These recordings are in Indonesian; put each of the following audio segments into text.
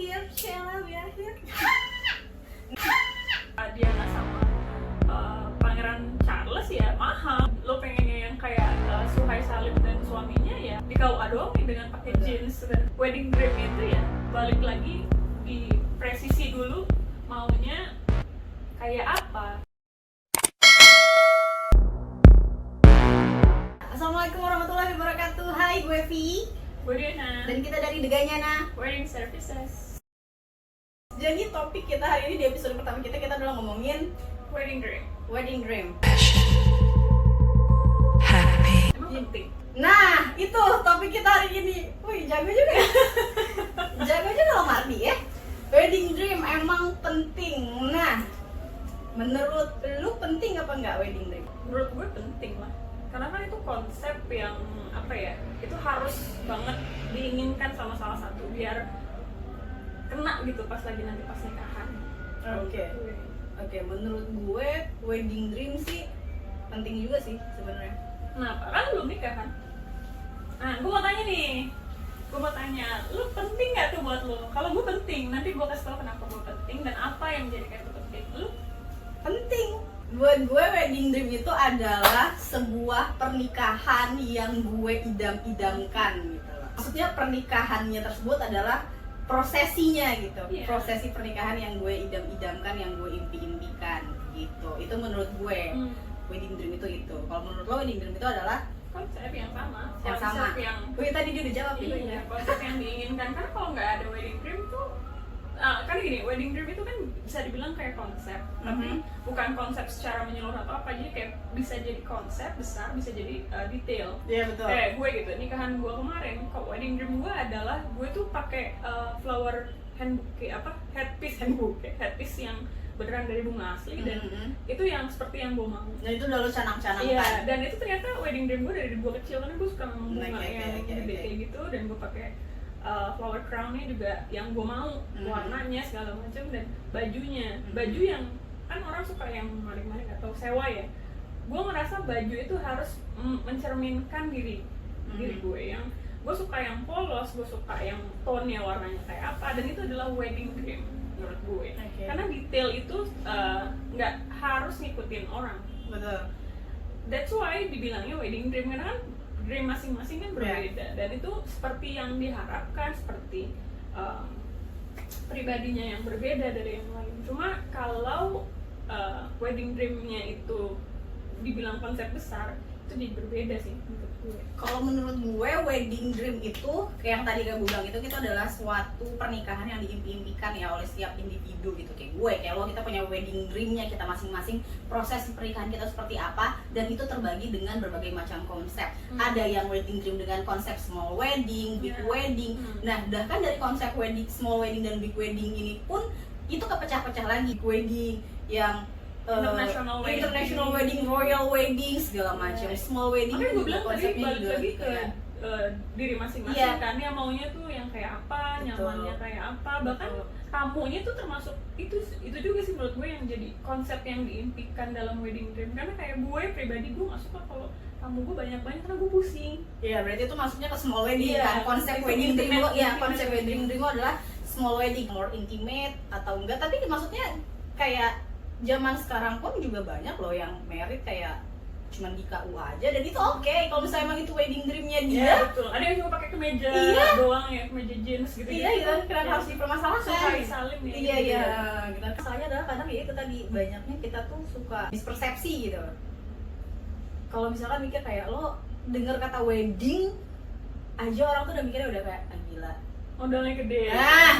here, Sheila, we are here. Diana sama Pangeran Charles ya mahal. Lo pengennya yang kayak Suhai Salim dan suaminya ya di KUA doang nih dengan pakai jeans. Wedding dream itu ya balik lagi di presisi dulu maunya kayak apa. Assalamualaikum warahmatullahi wabarakatuh. Hai, gue Vi. Gue Diana. Dan kita dari Deganyana Wedding Services. Jadi topik kita hari ini di episode pertama kita adalah ngomongin Wedding dream. wedding dream. Emang penting? Nah, itu topik kita hari ini. Wih, jago juga ya. Jago juga loh Mardi ya. Wedding dream emang penting. Nah, menurut lu penting apa enggak wedding dream? Menurut gue penting lah. Karena kan itu konsep yang apa ya? Itu harus banget diinginkan sama salah satu biar kena gitu pas lagi nanti pas nikahan. Oke, menurut gue wedding dream sih penting juga sih sebenarnya. Kenapa? Kan belum nikah kan? Nah, gue mau tanya nih. Lu penting nggak tuh buat lu? Kalau gue penting, nanti gue kasih tau kenapa gue penting dan apa yang menjadikan itu penting. Lu? Penting. Buat gue wedding dream itu adalah sebuah pernikahan yang gue idam-idamkan gitu loh. Maksudnya pernikahannya tersebut adalah prosesinya gitu. Yeah. Prosesi pernikahan yang gue idam-idamkan, yang gue impi-impikan gitu. Itu menurut gue. Wedding dream itu. Kalau menurut lo wedding dream itu adalah Konsep yang sama. yang sama. Yang Tadi dia udah jawab gitu iya, ya. konsep yang diinginkan. Karena kalau nggak ada wedding dream tuh kan gini, wedding dream itu kan bisa dibilang kayak konsep, tapi bukan konsep secara menyeluruh atau apa, jadi kayak bisa jadi konsep besar, bisa jadi detail. Iya betul. Kayak gue gitu, nikahan gue kemarin, kok wedding dream gue adalah gue tuh pakai flower headpiece yang beneran dari bunga asli dan itu yang seperti yang gue mau. Nah itu udah lo canang-canangkan. Iya, dan itu ternyata wedding dream gue dari gue kecil, karena gue suka bunga yang gede Okay. kayak gitu, dan gue pakai flower crown-nya juga yang gue mau, warnanya segala macam, dan bajunya, baju yang kan orang suka yang maling-maling atau sewa ya. Gue ngerasa baju itu harus mencerminkan diri gue, yang gue suka yang polos, gue suka yang tone-nya warnanya kayak apa, dan itu adalah wedding dream menurut gue. Karena detail itu nggak harus ngikutin orang. Betul. That's why dibilangnya wedding dream, karena kan dream masing-masing kan berbeda, dan itu seperti yang diharapkan, seperti pribadinya yang berbeda dari yang lain. Cuma kalau wedding dreamnya itu dibilang konsep besar, itu jadi berbeda sih menurut gue. Kalau menurut gue wedding dream itu yang tadi gue bilang itu adalah suatu pernikahan yang diimpi-impikan ya oleh setiap individu gitu. Kayak lo, kita punya wedding dreamnya kita masing-masing, proses pernikahan kita seperti apa, dan itu terbagi dengan berbagai macam konsep. Ada yang wedding dream dengan konsep small wedding, big wedding. Nah, bahkan dari konsep wedding, small wedding dan big wedding ini pun itu kepecah-pecah lagi. Wedding yang International wedding, royal wedding, segala macam. Small wedding makanya gue bilang tadi konsepnya balik juga lagi gitu ke ya. diri masing-masing. Iya. Kan dia maunya tuh yang kayak apa, nyamannya kayak apa, bahkan tamunya tuh termasuk itu juga sih menurut gue yang jadi konsep yang diimpikan dalam wedding dream. Karena kayak gue pribadi, gue gak suka kalau tamu gue banyak-banyak karena gue pusing. Iya, berarti itu maksudnya ke small wedding kan. Konsep itu wedding dream lo, ya intimate. konsep wedding dream lo adalah small wedding, more intimate atau enggak, tapi maksudnya kayak zaman sekarang pun juga banyak loh yang married kayak cuman di KUA aja, dan itu oke. Kalau misalnya emang itu wedding dreamnya dia, Iya, betul. Ada yang cuma pakai kemeja doang ya, kemeja jeans gitu. Iya, gitu. Kenapa harus dipermasalahkan? Suhai Salim ya. Iya. Gitu. Masalahnya adalah kadang ya itu tadi, banyaknya kita tuh suka mispersepsi gitu. Kalau misalkan mikir kayak lo dengar kata wedding aja, orang tuh udah mikirnya udah kayak gila. Modalnya gede ya. Nah,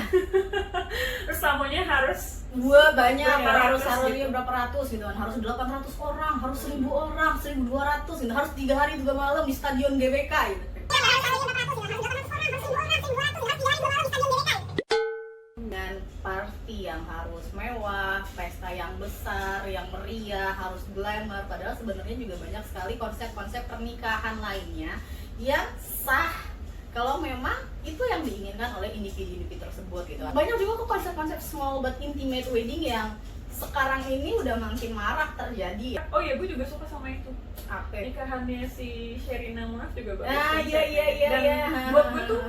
Terus tamunya harus gua banyak, harus gitu. berapa ratus gitu kan, harus 800 orang, harus 1000 orang, 1200 gitu, harus 3 hari 3 malam di stadion GBK gitu. Dengan party yang harus mewah, pesta yang besar, yang meriah, harus glamour, padahal sebenarnya juga banyak sekali konsep-konsep pernikahan lainnya yang sah kalau memang itu yang diinginkan oleh individu-individu tersebut gitu. Banyak juga kok konsep-konsep small but intimate wedding yang sekarang ini udah makin marak terjadi. Oh iya, gue juga suka sama itu. Apa? Nikahannya si Sherina Munaf juga bagus. Nah, iya. Dan buat gue tuh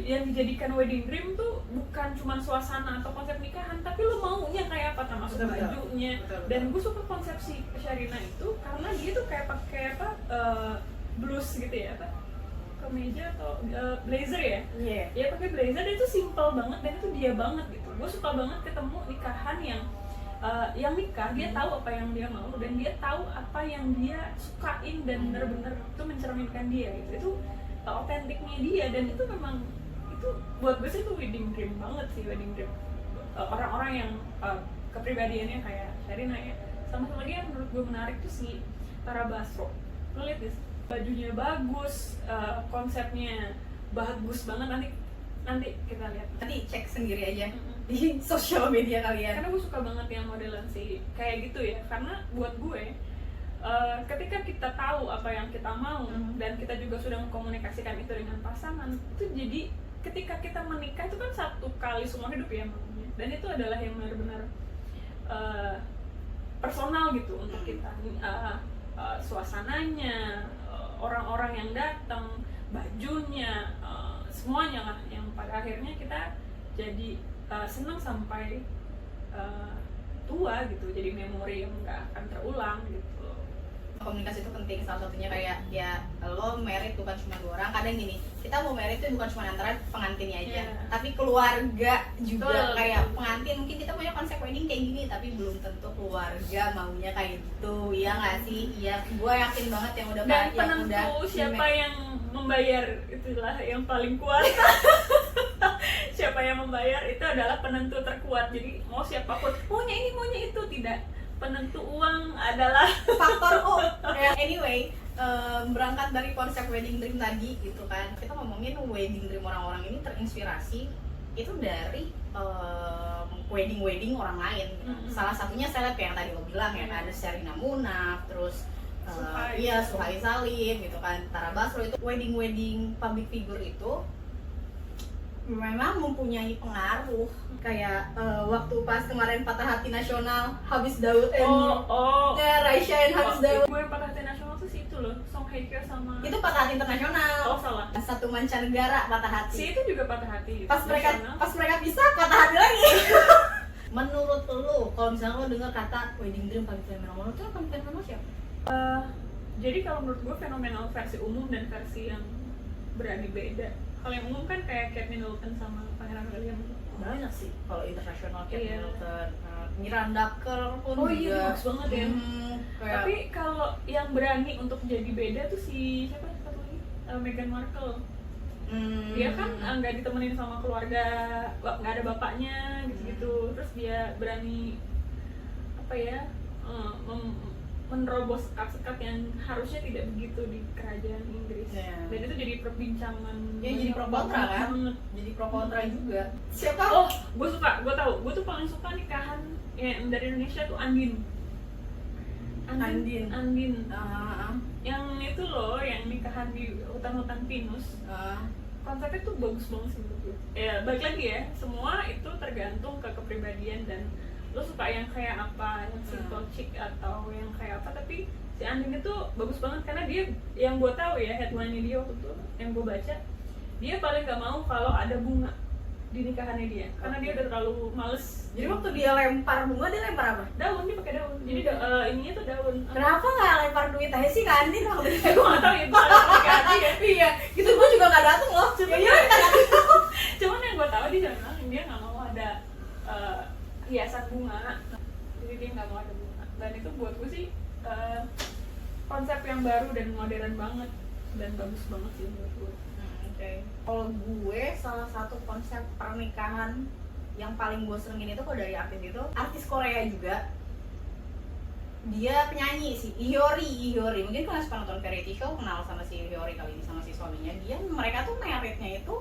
yang dijadikan wedding dream tuh bukan cuma suasana atau konsep nikahan, tapi lo maunya kayak apa, termasuk Betul, bajunya. betul. Dan gue suka konsepsi Sharina itu karena dia tuh kayak pakai apa, blus gitu ya, apa, kemeja atau blazer ya. Iya. Ya pakai blazer, dia tuh simple banget dan itu dia banget gitu. Gue suka banget ketemu nikahan yang nikah, dia tahu apa yang dia mau dan dia tahu apa yang dia sukain dan benar-benar itu mencerminkan dia gitu. Itu otentiknya dia, dan itu memang itu buat gue sih itu wedding dream banget sih, wedding dream orang-orang yang kepribadiannya kayak Sharina ya. Sama lagi yang menurut gue menarik tuh si Tara Basro. Lo lihat deh, bajunya bagus, konsepnya bagus banget. Nanti kita lihat, Nanti cek sendiri aja di sosial media kalian. karena gue suka banget yang modelan sih kayak gitu ya. Karena buat gue ketika kita tahu apa yang kita mau dan kita juga sudah mengkomunikasikan itu dengan pasangan, itu jadi ketika kita menikah itu kan satu kali seumur hidup ya maunya, dan itu adalah yang benar-benar personal gitu untuk kita. Suasananya, orang-orang yang datang, bajunya, semuanya lah yang pada akhirnya kita jadi senang sampai tua gitu, jadi memori yang nggak akan terulang gitu. Komunikasi itu penting, salah satunya kayak ya lo married bukan cuma 2 orang. Kadang gini, kita mau married itu bukan cuma antara pengantinnya aja, tapi keluarga juga. Betul. Kayak pengantin mungkin kita punya konsep wedding kayak gini, tapi belum tentu keluarga maunya kayak gitu. Iya nggak sih? Iya, gue yakin banget yang udah Dan yang penentu udah siapa yang membayar itulah yang paling kuat. Siapa yang membayar itu adalah penentu terkuat. Jadi mau siapapun maunya ini maunya itu, tidak. Penentu uang adalah faktor O. Anyway, berangkat dari konsep wedding dream tadi gitu kan, kita ngomongin wedding dream orang-orang ini terinspirasi itu dari wedding orang lain. Salah satunya seleb yang tadi lo bilang ya kan, ada Sherina Munaf, terus Suhai Salim gitu kan, Tara Basro. Itu wedding public figure itu memang mempunyai pengaruh. Kayak waktu pas kemarin Patah Hati Nasional, Habis Daud Raisya and Habis Daud. Gue yang patah hati nasional tuh si itu loh, Song Hye Kyo sama Itu Patah Hati internasional. Oh salah, Satu mancanegara patah hati. si itu juga patah hati Pas nasional. mereka bisa patah hati lagi. Menurut lo, kalau misalnya lo dengar kata wedding dream paling fenomenal, itu yang paling fenomenal siapa? Jadi kalau menurut gue fenomenal versi umum dan versi yang berani beda. Kalau yang umum kan kayak Kate Middleton sama Pangeran William. Banyak sih. Kalau internasional Kate Iya. Middleton, Miranda Kerr pun Oh juga. iya, bagus banget ya. Kayak, Tapi kalau yang berani untuk jadi beda tuh si siapa satu lagi? Meghan Markle. Dia kan nggak ditemenin sama keluarga, nggak ada bapaknya gitu-gitu. Terus dia berani apa ya, menerobos sekat-sekat yang harusnya tidak begitu di kerajaan Inggris. Iya. Dan itu jadi perbincangan. Ya, jadi pro kontra kan? Banget. jadi pro kontra juga. Siapa? Oh, gue tahu. Gue tuh paling suka nikahan yang dari Indonesia tuh Andin. Yang itu loh, yang nikahan di hutan-hutan pinus. Konsepnya tuh bagus banget sih menurut gue. Ya, balik lagi ya, semua itu tergantung ke kepribadian dan lo suka yang kayak apa, yang simple chic atau yang kayak apa. Tapi si Andin itu bagus banget karena dia, yang gue tahu ya, headline-nya dia waktu itu yang gue baca, dia paling gak mau kalau ada bunga di nikahannya dia karena dia udah terlalu males. Jadi waktu dia lempar bunga, dia lempar apa? Daun, dia pakai daun. Jadi ininya tuh daun. Kenapa nggak lempar duit aja sih ke Andin waktu itu? Gue gak tau ya, bisa pakai hati ya. Iya, gitu gue juga nggak dateng loh. Cuman yang gue tahu dia bilang dia nggak mau ada hiasan bunga, jadi dia nggak mau ada bunga. Dan itu buat gue sih konsep yang baru dan modern banget dan bagus banget sih menurut gue. Kalau gue, salah satu konsep pernikahan yang paling gue senengin itu kalau dari artis Korea juga. Dia penyanyi sih, Ihyori. Mungkin kalian suka nonton variety show, kenal sama si Ihyori kali ini, sama si suaminya. Mereka tuh married-nya itu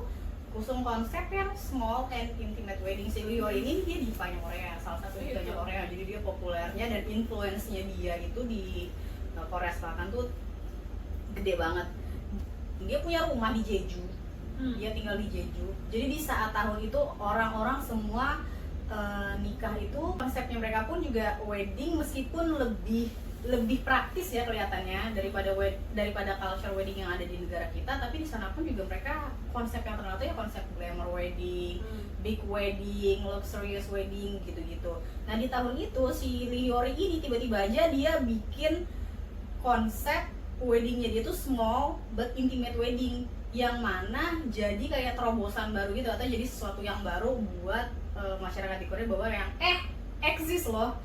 usung konsep yang small and intimate wedding. Si Ihyori ini dia divanya Korea, salah satu divanya Korea. Jadi dia populernya dan influence-nya dia itu di Korea Selatan tuh gede banget. Dia punya rumah di Jeju. Dia tinggal di Jeju. Jadi di saat tahun itu orang-orang semua nikah itu konsepnya mereka pun juga wedding, meskipun lebih praktis ya kelihatannya daripada culture wedding yang ada di negara kita. Tapi di sana pun juga mereka konsep yang terkenal tuh ya konsep glamour wedding, big wedding, luxurious wedding gitu-gitu. Nah di tahun itu si Liori ini tiba-tiba aja dia bikin konsep weddingnya dia tuh small but intimate wedding, yang mana jadi kayak terobosan baru gitu, atau jadi sesuatu yang baru buat masyarakat di Korea bahwa yang eksis loh.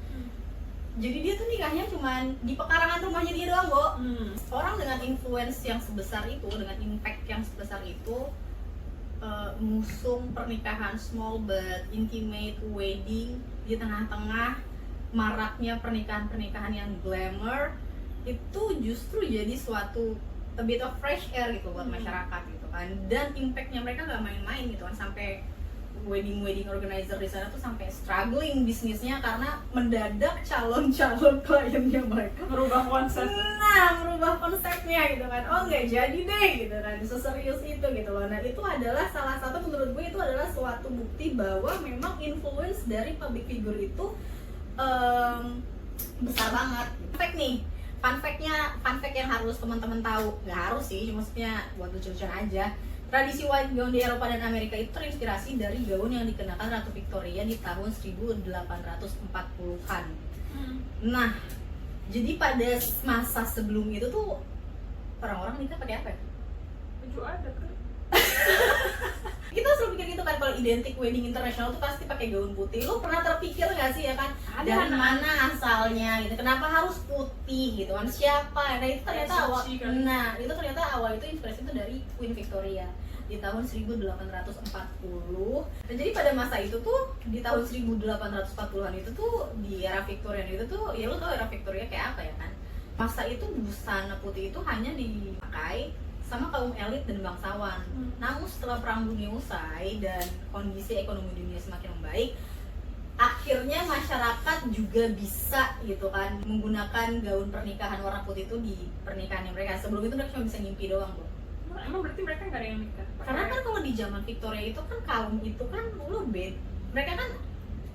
Jadi dia tuh nikahnya cuman di pekarangan rumahnya dia doang, Bo. Orang dengan influence yang sebesar itu, dengan impact yang sebesar itu, ngusung pernikahan small but intimate wedding di tengah-tengah maraknya pernikahan-pernikahan yang glamour, itu justru jadi suatu a bit of fresh air gitu buat masyarakat gitu kan. Dan impactnya mereka nggak main-main gitu kan, sampai wedding organizer di sana tuh sampai struggling bisnisnya karena mendadak calon kliennya mereka merubah konsep. Merubah konsepnya gitu kan. Oh nggak jadi deh gitu kan, seserius itu gitu loh. Nah itu adalah salah satu, menurut gue itu adalah suatu bukti bahwa memang influence dari public figure itu besar banget. Fun fact yang harus teman-teman tahu, nggak harus sih, maksudnya buat lucu-lucuan aja. Tradisi white gown di Eropa dan Amerika itu terinspirasi dari gaun yang dikenakan Ratu Victoria di tahun 1840-an. Nah, jadi pada masa sebelum itu tuh orang-orang nikah pakai apa ya? Baju adat kan? Kita selalu pikir gitu kan, kalau identik wedding internasional tuh pasti pakai gaun putih. Lu pernah terpikir nggak sih ya kan, dari mana asalnya gitu, kenapa harus putih gitu kan, siapa? Nah itu ternyata awal itu inspirasi itu dari Queen Victoria di tahun 1840. Dan jadi pada masa itu tuh, di tahun 1840-an itu tuh, di era Victorian itu tuh, ya lu tau era Victoria kayak apa ya kan, masa itu busana putih itu hanya dipakai sama kaum elit dan bangsawan. Namun setelah Perang Dunia usai dan kondisi ekonomi dunia semakin membaik, akhirnya masyarakat juga bisa gitu kan menggunakan gaun pernikahan warna putih itu di pernikahan mereka. Sebelum itu mereka cuma bisa ngimpi doang, Bro. Emang berarti mereka nggak ada yang nikah? Karena kan kalau di zaman Victoria itu kan kaum itu kan mereka kan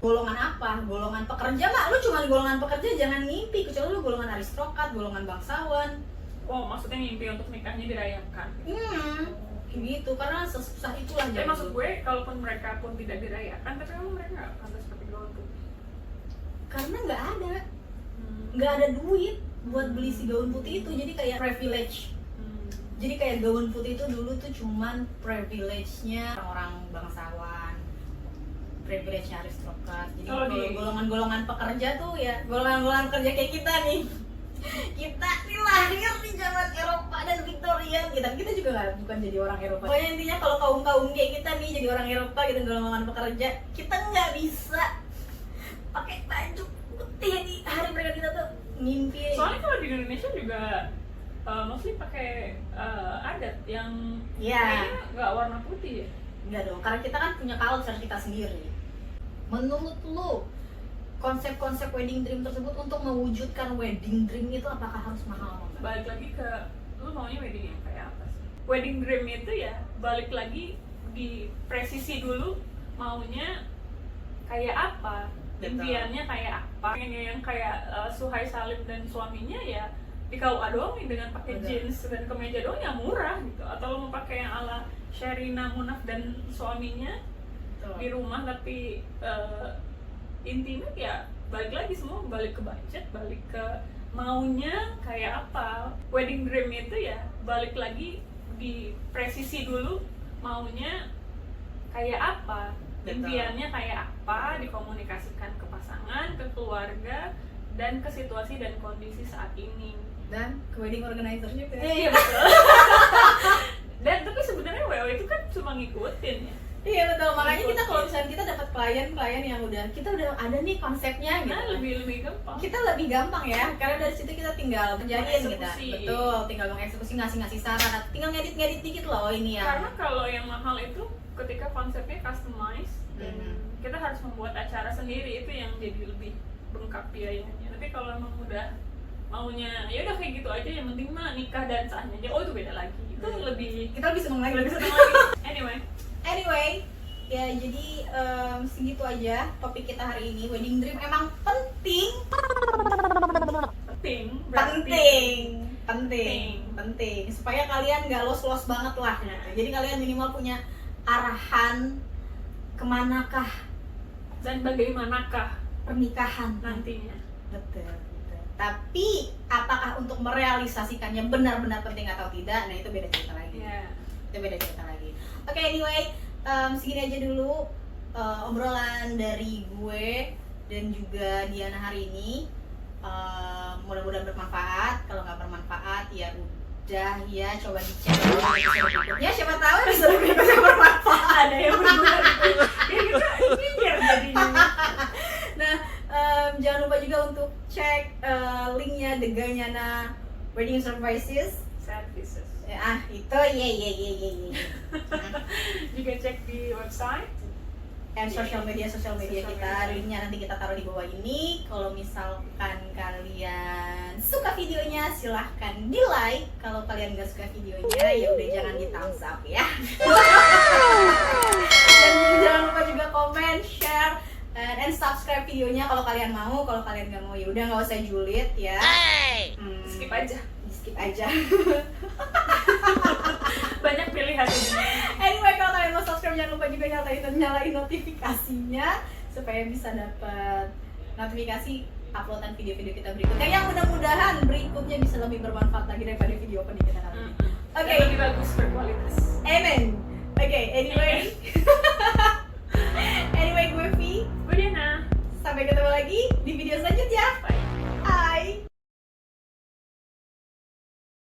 golongan apa? Golongan pekerja, Mak. Lu cuma golongan pekerja, jangan ngimpi, kecuali lu golongan aristokrat, golongan bangsawan. Oh, maksudnya mimpi untuk nikahnya dirayakan? Gitu, karena sesusah itulah. Tapi maksud gue, kalaupun mereka pun tidak dirayakan, tapi emang mereka nggak pantas pakai gaun putih? Karena nggak ada duit buat beli si gaun putih itu, jadi kayak privilege. Jadi kayak gaun putih itu dulu tuh cuman privilege-nya orang bangsawan, privilege-nya aristokrat. Jadi golongan-golongan pekerja tuh ya, golongan-golongan pekerja kayak kita nih. Kita nih lahir di zaman Eropa dan Victorian, kita juga bukan jadi orang Eropa. Pokoknya intinya kalau kaum kayak kita nih jadi orang Eropa gitu, golongan pekerja, kita nggak bisa pakai baju putih di hari pernikahan kita tuh mimpi. Soalnya kalau di Indonesia juga mostly pakai adat yang kayaknya nggak warna putih ya? Nggak dong, karena kita kan punya culture kita sendiri. Menurut lu, konsep-konsep wedding dream tersebut untuk mewujudkan wedding dream itu apakah harus mahal atau enggak? Balik lagi ke lu maunya wedding yang kayak apa sih? Wedding dream itu ya balik lagi di presisi dulu, maunya kayak apa, impiannya kayak apa. Yang kayak Suhai Salim dan suaminya ya di KUA doang dengan pakai jeans dan kemeja doang yang murah gitu. Atau lu mau pakai yang ala Sherina Munaf dan suaminya di rumah tapi intimate, ya balik lagi semua balik ke budget, balik ke maunya kayak apa. Wedding dream itu ya balik lagi di presisi dulu, maunya kayak apa, impiannya kayak apa, dikomunikasikan ke pasangan, ke keluarga, dan ke situasi dan kondisi saat ini, dan ke wedding organizer juga. Iya betul. Dan tapi sebenarnya WO itu kan cuma ngikutin ya. Iya betul, makanya kita kalau misalnya kita dapat klien yang kita udah ada nih konsepnya gitu. Nah, lebih gampang. Kita lebih gampang ya, karena dari situ kita tinggal kerjain kita. Betul, tinggal mengeksekusi, ngasih saran, tinggal ngedit dikit loh ini ya. Karena kalau yang mahal itu ketika konsepnya customize dan kita harus membuat acara sendiri, itu yang jadi lebih bengkak biayanya. Tapi kalau emang udah maunya ya udah kayak gitu aja, yang penting mah nikah dan sahnya aja, oh itu beda lagi. Itu kita lebih seneng lagi. Anyway, ya jadi segitu aja topik kita hari ini. Wedding dream emang penting supaya kalian nggak los banget lah. Jadi kalian minimal punya arahan kemanakah dan bagaimanakah pernikahan nantinya. betul. Tapi apakah untuk merealisasikannya benar-benar penting atau tidak, nah itu beda cerita lagi. Itu beda cerita lagi. Oke, anyway, segini aja dulu obrolan dari gue dan juga Diana hari ini. Mudah-mudahan bermanfaat. Kalau nggak bermanfaat ya udah ya, coba dicek episode berikutnya, siapa tahu episode berikutnya bermanfaat. Ada yang berguna gitu. Ya kita nyinyir jadinya. Nah, jangan lupa juga untuk cek linknya The Ganyana Wedding Services. Itu ye. Juga cek di website Dan sosial media kita, linknya nanti kita taruh di bawah ini. Kalau misalkan kalian suka videonya, silahkan di like. Kalau kalian nggak suka videonya, ya udah jangan di thumbs up ya. Dan jangan lupa juga komen, share, dan subscribe videonya kalau kalian mau. Kalau kalian nggak mau, ya udah nggak usah julid ya. skip aja. Skip aja. Banyak pilihan ini. Anyway, kalau kalian mau subscribe jangan lupa juga nyalain notifikasinya supaya bisa dapat notifikasi uploadan video-video kita berikutnya yang mudah-mudahan berikutnya bisa lebih bermanfaat lagi daripada video opening kita kali ini. Oke. Lebih bagus, berkualitas. Amen. Oke, anyway.